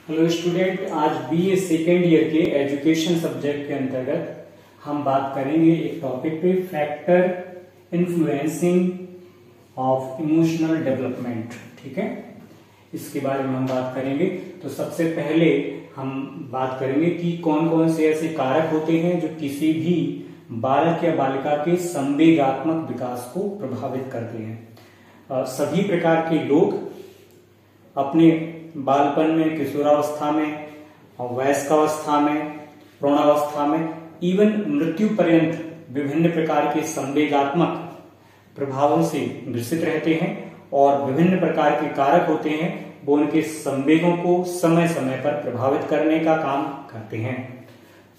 Hello student, आज BA second year के education subject के अंतर्गत हम बात करेंगे एक टॉपिक पे, factor influencing of emotional development. ठीक है, इसके बारे में हम बात करेंगे। तो सबसे पहले हम बात करेंगे कि कौन कौन से ऐसे कारक होते हैं जो किसी भी बालक या बालिका के संवेगात्मक विकास को प्रभावित करते हैं। सभी प्रकार के लोग अपने बालपन में, किशोरावस्था में, वयस्कावस्था में, प्रौढ़ावस्था में, इवन मृत्यु पर्यंत विभिन्न प्रकार के संवेगात्मक प्रभावों से ग्रसित रहते हैं और विभिन्न प्रकार के कारक होते हैं वो उनके संवेगों को समय समय पर प्रभावित करने का काम करते हैं।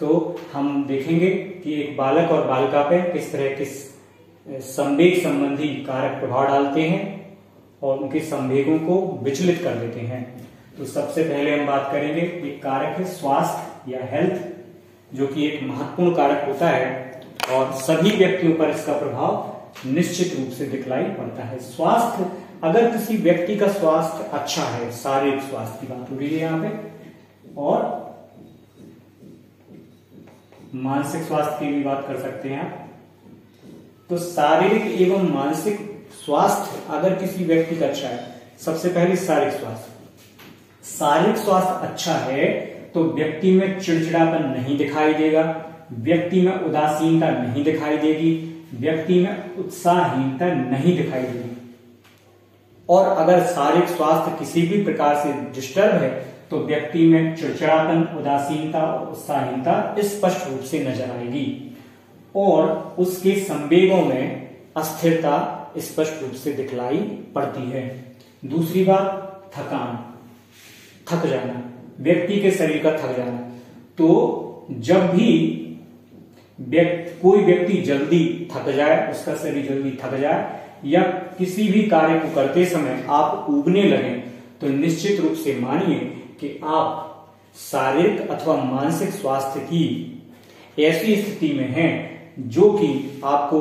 तो हम देखेंगे कि एक बालक और बालिका पे किस तरह के संवेग संबंधी कारक प्रभाव डालते हैं और उनके संवेगों को विचलित कर देते हैं। तो सबसे पहले हम बात करेंगे, एक कारक है स्वास्थ्य या हेल्थ, जो कि एक महत्वपूर्ण कारक होता है और सभी व्यक्तियों पर इसका प्रभाव निश्चित रूप से दिखलाई पड़ता है। स्वास्थ्य, अगर किसी व्यक्ति का स्वास्थ्य अच्छा है, शारीरिक स्वास्थ्य की बात हो रही है यहाँ पे, और मानसिक स्वास्थ्य की भी बात कर सकते हैं आप। तो शारीरिक एवं मानसिक स्वास्थ्य अगर किसी व्यक्ति का अच्छा है, सबसे पहले शारीरिक स्वास्थ्य अच्छा है तो व्यक्ति में चिड़चिड़ापन नहीं दिखाई देगा, व्यक्ति में उदासीनता नहीं दिखाई देगी, व्यक्ति में उत्साहहीनता नहीं दिखाई देगी। और अगर शारीरिक स्वास्थ्य किसी भी प्रकार से डिस्टर्ब है तो व्यक्ति में चिड़चिड़ापन, उदासीनता और उत्साहहीनता स्पष्ट रूप से नजर आएगी और उसके संवेगों में अस्थिरता स्पष्ट रूप से दिखलाई पड़ती है। दूसरी बात, थकान, थक जाना, व्यक्ति के शरीर का थक जाना। तो जब भी कोई व्यक्ति जल्दी थक जाए, उसका शरीर जल्दी थक जाए या किसी भी कार्य को करते समय आप ऊबने लगे तो निश्चित रूप से मानिए कि आप शारीरिक अथवा मानसिक स्वास्थ्य की ऐसी स्थिति में हैं जो कि आपको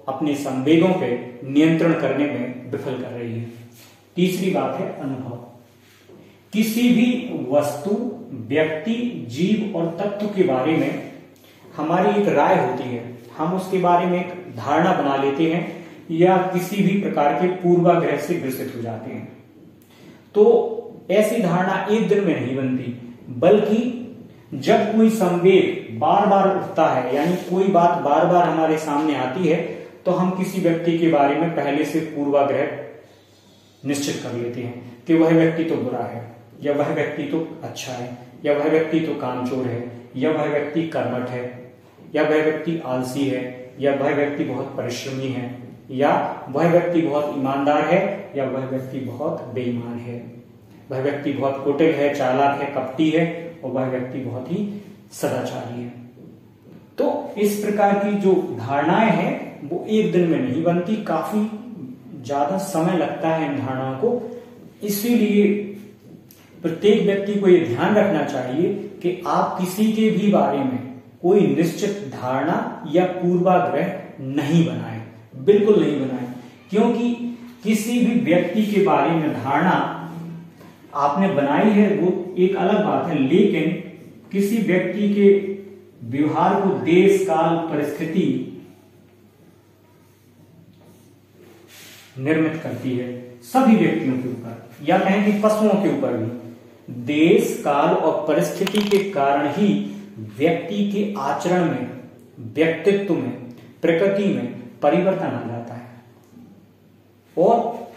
अपने संवेगों पे नियंत्रण करने में विफल कर रही है। तीसरी बात है अनुभव। किसी भी वस्तु, व्यक्ति, जीव और तत्व के बारे में हमारी एक राय होती है, हम उसके बारे में एक धारणा बना लेते हैं या किसी भी प्रकार के पूर्वाग्रह से ग्रसित हो जाते हैं। तो ऐसी धारणा एक दिन में नहीं बनती, बल्कि जब कोई संवेग बार बार उठता है, यानी कोई बात बार बार हमारे सामने आती है, तो हम किसी व्यक्ति के बारे में पहले से पूर्वाग्रह निश्चित कर लेते हैं कि वह व्यक्ति तो बुरा है, या वह व्यक्ति तो अच्छा है, या वह व्यक्ति तो कामचोर है, या वह व्यक्ति कर्मठ है, या वह व्यक्ति आलसी है, या वह व्यक्ति बहुत परिश्रमी है, या वह व्यक्ति बहुत ईमानदार है, या वह व्यक्ति बहुत बेईमान है, वह व्यक्ति बहुत कुटिल है, चालाक है, कपटी है, और वह व्यक्ति बहुत ही सदाचारी है। तो इस प्रकार की जो धारणाएं हैं वो एक दिन में नहीं बनती, काफी ज्यादा समय लगता है इन धारणाओं को। इसीलिए प्रत्येक व्यक्ति को यह ध्यान रखना चाहिए कि आप किसी के भी बारे में कोई निश्चित धारणा या पूर्वाग्रह नहीं बनाएं, बिल्कुल नहीं बनाएं। क्योंकि किसी भी व्यक्ति के बारे में धारणा आपने बनाई है वो एक अलग बात है, लेकिन किसी व्यक्ति के व्यवहार को देश, काल, परिस्थिति निर्मित करती है सभी व्यक्तियों के ऊपर, या कहें कि पशुओं के ऊपर भी। देश, काल और परिस्थिति के कारण ही व्यक्ति के आचरण में, व्यक्तित्व में, प्रकृति में परिवर्तन आ जाता है और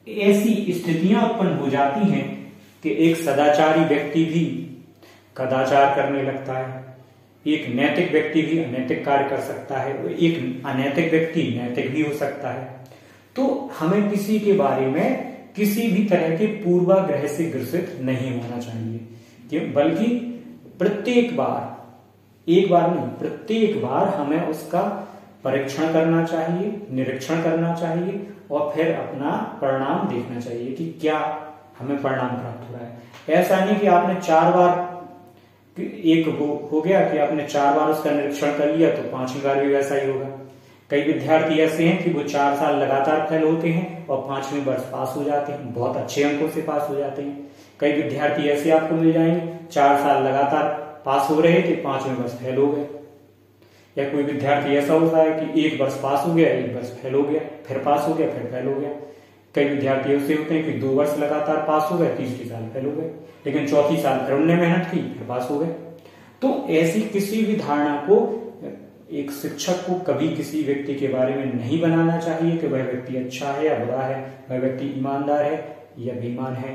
ऐसी स्थितियां उत्पन्न हो जाती हैं कि एक सदाचारी व्यक्ति भी कदाचार करने लगता है, एक नैतिक व्यक्ति भी अनैतिक कार्य कर सकता है, एक अनैतिक व्यक्ति नैतिक भी हो सकता है। तो हमें किसी के बारे में किसी भी तरह के पूर्वाग्रह से ग्रसित नहीं होना चाहिए, बल्कि प्रत्येक बार, एक बार नहीं, प्रत्येक बार हमें उसका परीक्षण करना चाहिए, निरीक्षण करना चाहिए और फिर अपना परिणाम देखना चाहिए कि क्या हमें परिणाम प्राप्त हो रहा है। ऐसा नहीं कि आपने 4 बार, एक हो गया कि आपने 4 बार उसका निरीक्षण कर लिया तो 5वीं बार भी वैसा ही होगा, कई विद्यार्थी ऐसे हैं कि वो 4 साल लगातार फेल होते हैं और 5वें वर्ष पास हो जाते हैं, बहुत अच्छे अंकों से पास हो जाते हैं। कई विद्यार्थी ऐसे आपको मिल जाएंगे 4 साल लगातार पास हो रहे थे, 5वें वर्ष फेल हो गए। या कोई विद्यार्थी ऐसा होता है कि 1 वर्ष पास हो गया, 1 वर्ष फेल हो गया, फिर पास हो गया, फिर फेल हो गया। कई विद्यार्थी ऐसे होते हैं कि 2 वर्ष लगातार पास हो गए, तीसरे साल फेल हो गए, लेकिन चौथी साल फिर उन्होंने मेहनत की, फिर पास हो गए। तो ऐसी किसी भी धारणा को एक शिक्षक को कभी किसी व्यक्ति के बारे में नहीं बनाना चाहिए कि वह व्यक्ति अच्छा है या बुरा है, वह व्यक्ति ईमानदार है या बेईमान है,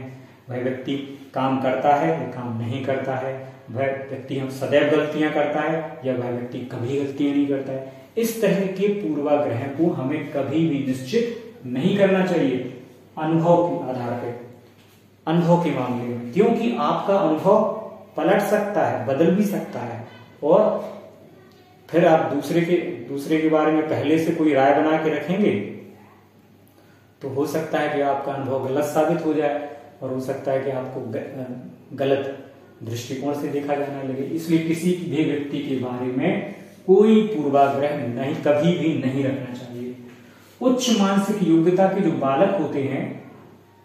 वह व्यक्ति काम करता है या काम नहीं करता है, वह व्यक्ति हम सदैव गलतियां करता है या वह व्यक्ति कभी गलतियां नहीं करता है। इस तरह के पूर्वाग्रह को हमें कभी भी निश्चित नहीं करना चाहिए अनुभव के आधार पर, अनुभव के मामले में, क्योंकि आपका अनुभव पलट सकता है, बदल भी सकता है, और फिर आप दूसरे के बारे में पहले से कोई राय बना के रखेंगे तो हो सकता है कि आपका अनुभव गलत साबित हो जाए और हो सकता है कि आपको गलत दृष्टिकोण से देखा जाने लगे। इसलिए किसी भी व्यक्ति के बारे में कोई पूर्वाग्रह नहीं, कभी भी नहीं रखना चाहिए। उच्च मानसिक योग्यता के जो बालक होते हैं,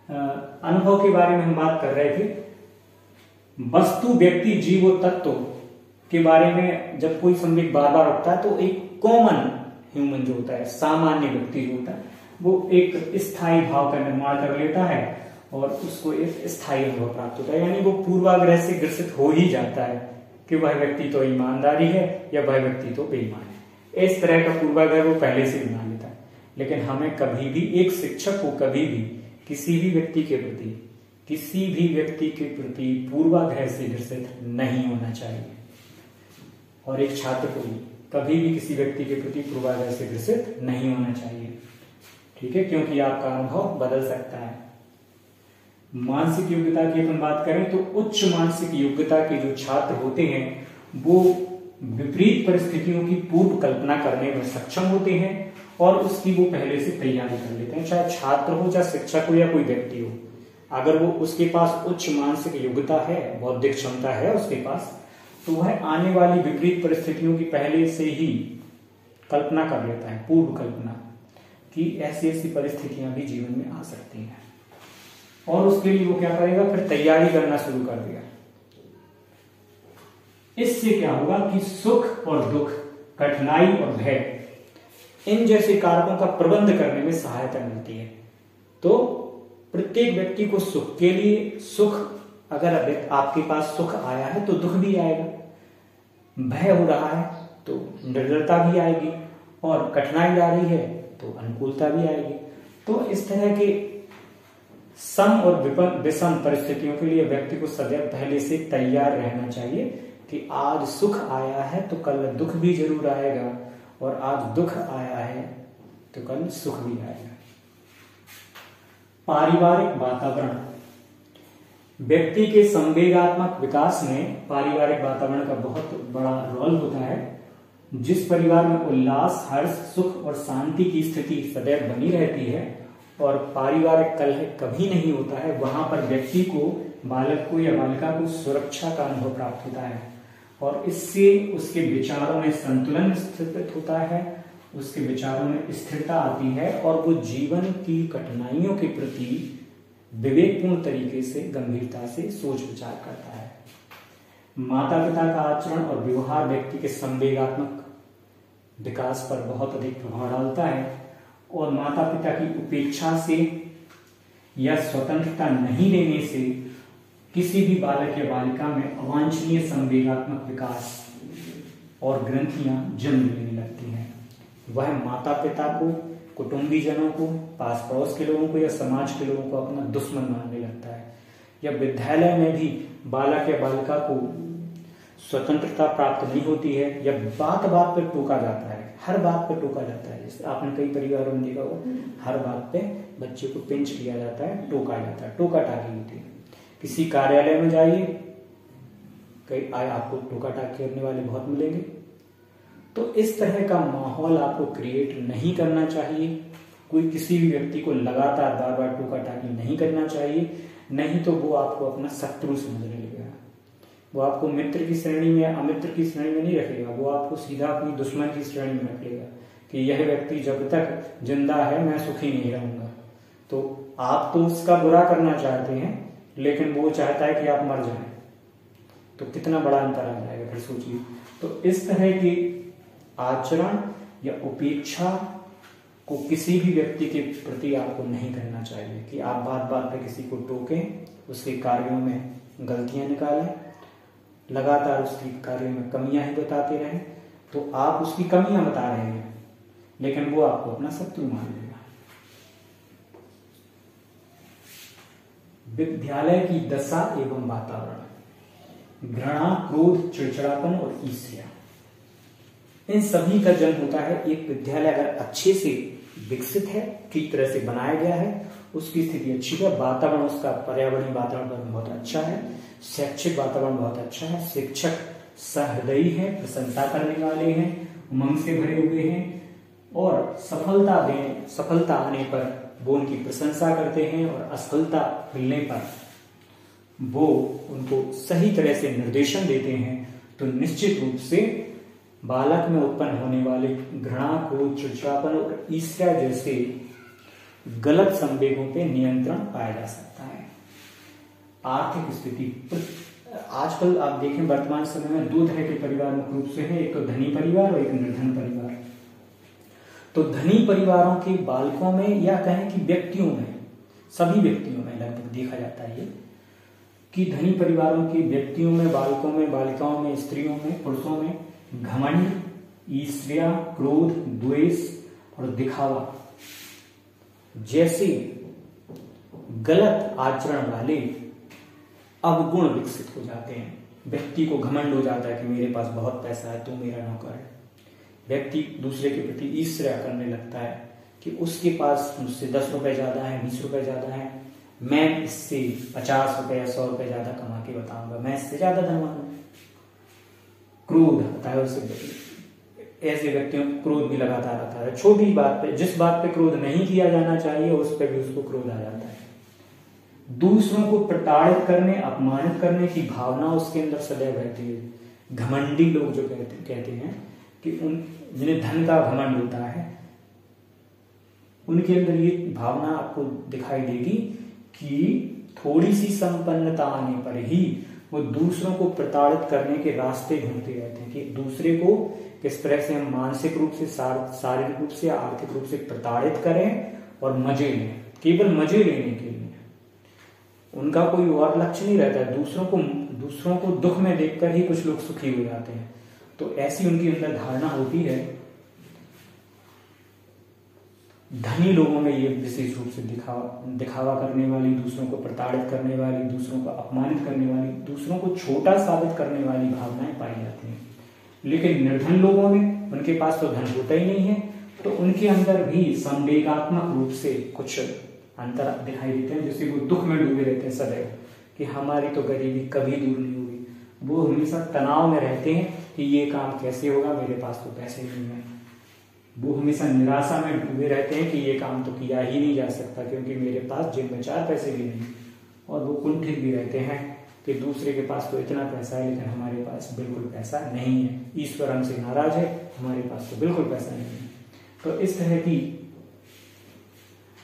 अनुभव के बारे में हम बात कर रहे थे, वस्तु व्यक्ति जीव और तत्व के बारे में जब कोई संदेह बार बार उठता है तो एक कॉमन ह्यूमन जो होता है, सामान्य व्यक्ति जो होता है, वो एक स्थायी भाव का निर्माण कर लेता है और उसको एक स्थायी अनुभव प्राप्त होता है, यानी वो पूर्वाग्रह से ग्रसित हो ही जाता है कि वह व्यक्ति तो ईमानदारी है या वह व्यक्ति तो बेईमान है। इस तरह का पूर्वाग्रह वो पहले से बना लेता है। लेकिन हमें कभी भी, एक शिक्षक को कभी भी किसी भी व्यक्ति के प्रति पूर्वाग्रह से ग्रसित नहीं होना चाहिए, और एक छात्र को भी कभी भी किसी व्यक्ति के प्रति पूर्वाग्रह से ग्रसित नहीं होना चाहिए। ठीक है, क्योंकि आपका अनुभव बदल सकता है। मानसिक योग्यता की अपन बात करें तो उच्च मानसिक योग्यता के जो छात्र होते हैं वो विपरीत परिस्थितियों की पूर्व कल्पना करने में सक्षम होते हैं और उसकी वो पहले से तैयारी कर लेते हैं। चाहे छात्र हो, चाहे शिक्षक हो या कोई व्यक्ति हो, अगर वो उसके पास उच्च मानसिक योग्यता है, बौद्धिक क्षमता है उसके पास, तो वह आने वाली विपरीत परिस्थितियों की पहले से ही कल्पना कर लेता है, पूर्व कल्पना, कि ऐसी ऐसी परिस्थितियां भी जीवन में आ सकती हैं, और उसके लिए वो क्या करेगा, फिर तैयारी करना शुरू कर दिया। इससे क्या होगा कि सुख और दुख, कठिनाई और भय, इन जैसे कारकों का प्रबंध करने में सहायता मिलती है। तो प्रत्येक व्यक्ति को सुख के लिए, सुख अगर आपके पास सुख आया है तो दुख भी आएगा, भय हो रहा है तो निर्जरता भी आएगी, और कठिनाई आ रही है तो अनुकूलता भी आएगी। तो इस तरह के सम और विषम परिस्थितियों के लिए व्यक्ति को सदैव पहले से तैयार रहना चाहिए कि आज सुख आया है तो कल दुख भी जरूर आएगा, और आज दुख आया है तो कल सुख भी आएगा। पारिवारिक वातावरण, व्यक्ति के संवेगात्मक विकास में पारिवारिक वातावरण का बहुत बड़ा रोल होता है। जिस परिवार में उल्लास, हर्ष, सुख और शांति की स्थिति सदैव बनी रहती है और पारिवारिक कलह कभी नहीं होता है, वहां पर व्यक्ति को, बालक को या बालिका को सुरक्षा का अनुभव प्राप्त होता है, और इससे उसके विचारों में संतुलन स्थापित होता है, उसके विचारों में स्थिरता आती है, और वो जीवन की कठिनाइयों के प्रति विवेकपूर्ण तरीके से, गंभीरता से सोच विचार करता है। माता पिता का आचरण और व्यवहार व्यक्ति के संवेगात्मक विकास पर बहुत अधिक प्रभाव डालता है, और माता पिता की उपेक्षा से या स्वतंत्रता नहीं देने से किसी भी बालक या बालिका में अवांछनीय संवेगात्मक विकास और ग्रंथियां जन्म लेने लगती हैं। वह माता पिता को, कुटुंबीजनों को, पास पड़ोस के लोगों को या समाज के लोगों को अपना दुश्मन मानने लगता है। या विद्यालय में भी बालक या बालिका को स्वतंत्रता प्राप्त नहीं होती है, या बात बात पर टोका जाता है, हर बात पर टोका जाता है। जैसे आपने कई परिवारों में देखा होगा, हर बात पे बच्चे को पिंच किया जाता है, टोका जाता है, टोका टाकी होती है। किसी कार्यालय में जाइए, कई आपको टोका टाकी करने वाले बहुत मिलेंगे। तो इस तरह का माहौल आपको क्रिएट नहीं करना चाहिए। कोई किसी भी व्यक्ति को लगातार बार बार टोका टाकी नहीं करना चाहिए, नहीं तो वो आपको अपना शत्रु समझने लगेगा। वो आपको मित्र की श्रेणी में, अमित्र की श्रेणी में नहीं रखेगा, वो आपको सीधा अपनी दुश्मन की श्रेणी में रखेगा, कि यह व्यक्ति जब तक जिंदा है मैं सुखी नहीं रहूंगा। तो आप तो उसका बुरा करना चाहते हैं, लेकिन वो चाहता है कि आप मर जाएं, तो कितना बड़ा अंतर आ जाएगा फिर सोचिए। तो इस तरह के आचरण या उपेक्षा को किसी भी व्यक्ति के प्रति आपको नहीं करना चाहिए कि आप बात बात पे किसी को टोकें, उसके कार्यों में गलतियां निकालें, लगातार उसकी कार्यों में कमियां ही बताते रहें। तो आप उसकी कमियां बता रहे हैं, लेकिन वो आपको अपना शत्रु मान लेगा। विद्यालय की दशा एवं वातावरण, घृणा, क्रोध, चिड़चिड़ापन और ईर्ष्या, इन सभी का जन्म होता है एक विद्यालय अगर अच्छे से विकसित है, ठीक तरह से बनाया गया है, उसकी स्थिति अच्छी है, वातावरण उसका पर्यावरणीय वातावरण बहुत अच्छा है, शैक्षिक वातावरण बहुत अच्छा है, शिक्षक सहृदयी है, प्रशंसा करने वाले हैं, उमंग से भरे हुए हैं और सफलता आने पर वो उनकी प्रशंसा करते हैं और असफलता मिलने पर वो उनको सही तरह से निर्देशन देते हैं, तो निश्चित रूप से बालक में उत्पन्न होने वाले घृणा, क्रोध, चिड़चिड़ापन और ईर्ष्या जैसे गलत संवेगों पे नियंत्रण पाया जा सकता है। आर्थिक स्थिति, आजकल आप देखें वर्तमान समय में दो तरह के परिवार मुख्य रूप से हैं, एक तो धनी परिवार और एक निर्धन परिवार। तो धनी परिवारों के बालकों में या कहें कि व्यक्तियों में, सभी व्यक्तियों में लगभग देखा जाता है कि धनी परिवारों के व्यक्तियों में, बालकों में, बालिकाओं में, स्त्रियों में, पुरुषों में घमंड, ईर्ष्या, क्रोध, द्वेष और दिखावा जैसे गलत आचरण वाले अवगुण विकसित हो जाते हैं। व्यक्ति को घमंड हो जाता है कि मेरे पास बहुत पैसा है, तू मेरा नौकर है। व्यक्ति दूसरे के प्रति ईर्ष्या करने लगता है कि उसके पास मुझसे 10 रुपए ज्यादा है, 20 रुपए ज्यादा है, मैं इससे 50 रुपए या 100 रुपए ज्यादा कमा के बताऊंगा, मैं इससे ज्यादा धनवान हूं। क्रोध आता है उसे, ऐसे व्यक्तियों को क्रोध भी लगातार आता है। छोटी बात पे, जिस बात पे क्रोध नहीं किया जाना चाहिए उस पर भी उसको क्रोध आ जाता है। दूसरों को प्रताड़ित करने, अपमानित करने की भावना उसके अंदर सदैव रहती है। घमंडी लोग जो कहते हैं कि जिन्हें धन का घमंड होता है, उनके अंदर ये भावना आपको दिखाई देगी कि थोड़ी सी संपन्नता आने पर ही वो दूसरों को प्रताड़ित करने के रास्ते ढूंढते रहते हैं कि दूसरे को किस तरह से हम मानसिक रूप से, शारीरिक रूप से, आर्थिक रूप से प्रताड़ित करें और मजे लें, केवल मजे लेने के लिए। उनका कोई और लक्ष्य नहीं रहता है। दूसरों को दुख में देखकर ही कुछ लोग सुखी हो जाते हैं। तो ऐसी उनकी अंदर धारणा होती है। धनी लोगों में ये विशेष रूप से दिखावा करने वाली, दूसरों को प्रताड़ित करने वाली, दूसरों को अपमानित करने वाली, दूसरों को छोटा साबित करने वाली भावनाएं पाई जाती हैं। लेकिन निर्धन लोगों में, उनके पास तो धन होता ही नहीं है, तो उनके अंदर भी संवेगात्मक रूप से कुछ अंतर दिखाई देते हैं, जैसे वो दुख में डूबे रहते हैं सदैव कि हमारी तो गरीबी कभी दूर नहीं होगी। वो हमेशा तनाव में रहते हैं कि ये काम कैसे होगा, मेरे पास तो पैसे नहीं है। वो हमेशा निराशा में डूबे रहते हैं कि ये काम तो किया ही नहीं जा सकता क्योंकि मेरे पास जेब में 4 पैसे भी नहीं। और वो कुंठित भी रहते हैं कि दूसरे के पास तो इतना पैसा है लेकिन हमारे पास बिल्कुल पैसा नहीं है, ईश्वर हमसे नाराज है, हमारे पास तो बिल्कुल पैसा नहीं है। तो इस तरह की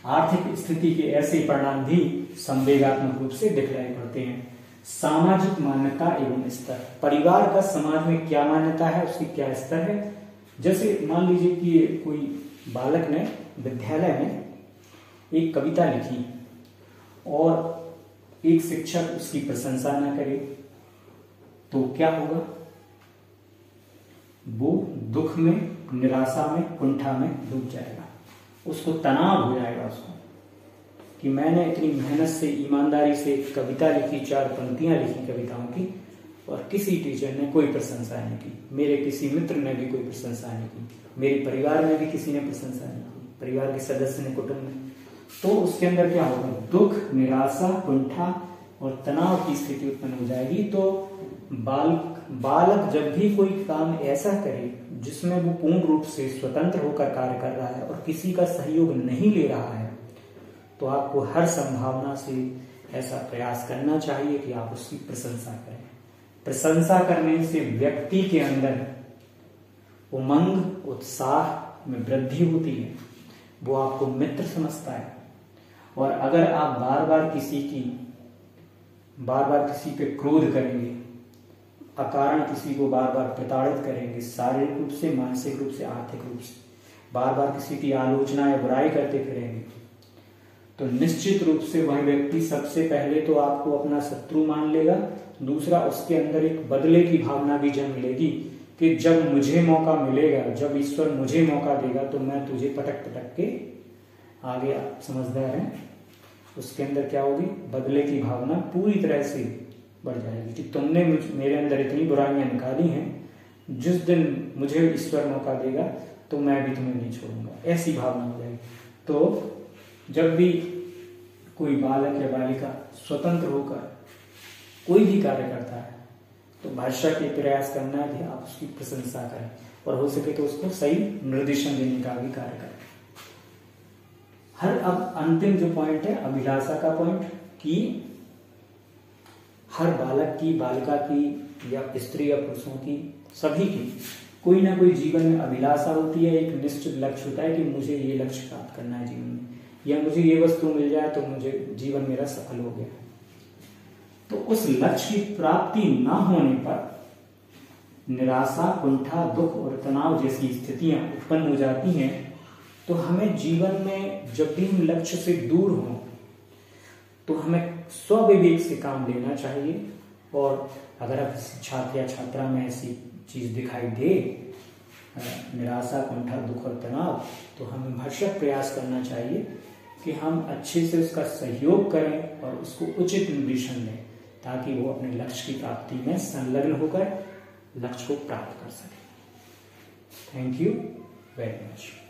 आर्थिक स्थिति के ऐसे परिणाम भी संवेगात्मक रूप से दिखलाई पड़ते हैं। सामाजिक मान्यता एवं स्तर, परिवार का समाज में क्या मान्यता है, उसकी क्या स्तर है। जैसे मान लीजिए कि कोई बालक ने विद्यालय में एक कविता लिखी और एक शिक्षक उसकी प्रशंसा ना करे तो क्या होगा? वो दुख में, निराशा में, कुंठा में डूब जाएगा। उसको तनाव हो जाएगा उसको कि मैंने इतनी मेहनत से, ईमानदारी से कविता लिखी, 4 पंक्तियां लिखी कविताओं की, और किसी टीचर ने कोई प्रशंसा नहीं की, मेरे किसी मित्र ने भी कोई प्रशंसा नहीं की, मेरे परिवार में भी किसी ने प्रशंसा नहीं की, परिवार के सदस्य ने, कुटुंब ने। तो उसके अंदर क्या होगा? दुख, निराशा, कुंठा और तनाव की स्थिति उत्पन्न हो जाएगी। तो बालक जब भी कोई काम ऐसा करे जिसमें वो पूर्ण रूप से स्वतंत्र होकर कार्य कर रहा है और किसी का सहयोग नहीं ले रहा है, तो आपको हर संभावना से ऐसा प्रयास करना चाहिए कि आप उसकी प्रशंसा करें। प्रशंसा करने से व्यक्ति के अंदर उमंग, उत्साह में वृद्धि होती है, वो आपको मित्र समझता है। और अगर आप बार बार किसी पे क्रोध करेंगे, अकारण किसी को बार बार प्रताड़ित करेंगे, शारीरिक रूप से, मानसिक रूप से, आर्थिक रूप से, बार बार किसी की आलोचना या बुराई करते फिरेंगे, तो निश्चित रूप से वह व्यक्ति सबसे पहले तो आपको अपना शत्रु मान लेगा। दूसरा, उसके अंदर एक बदले की भावना भी जन्म लेगी कि जब मुझे मौका मिलेगा, जब ईश्वर मुझे मौका देगा, तो मैं तुझे पटक पटक के आगे, आप समझदार हैं, उसके अंदर क्या होगी, बदले की भावना पूरी तरह से बढ़ जाएगी कि तुमने मेरे अंदर इतनी बुराइयां निकाली हैं, जिस दिन मुझे ईश्वर मौका देगा तो मैं भी तुम्हें नहीं छोड़ूंगा, ऐसी भावना हो जाएगी। तो जब भी कोई बालक या बालिका स्वतंत्र होकर कोई भी कार्य करता है, तो भरसक ये प्रयास करना है कि आप उसकी प्रशंसा करें और हो सके तो उसको सही निर्देशन देने का भी कार्य करें। अब अंतिम जो पॉइंट है, अभिलाषा का पॉइंट, कि हर बालक की, बालिका की, या स्त्री या पुरुषों की, सभी की कोई ना कोई जीवन में अभिलाषा होती है, एक निश्चित लक्ष्य होता है कि मुझे ये लक्ष्य प्राप्त करना है जीवन में, या मुझे ये वस्तु मिल जाए तो मुझे जीवन मेरा सफल हो गया। तो उस लक्ष्य की प्राप्ति ना होने पर निराशा, कुंठा, दुख और तनाव जैसी स्थितियां उत्पन्न हो जाती हैं। तो हमें जीवन में जब भी हम लक्ष्य से दूर हों तो हमें स्वविवेक से काम लेना चाहिए। और अगर आप छात्र या छात्रा में ऐसी चीज दिखाई दे, निराशा, कुंठा, दुख और तनाव, तो हमें भरसक प्रयास करना चाहिए कि हम अच्छे से उसका सहयोग करें और उसको उचित निर्देशन दें, ताकि वो अपने लक्ष्य की प्राप्ति में संलग्न होकर लक्ष्य को प्राप्त कर सके। Thank you very much.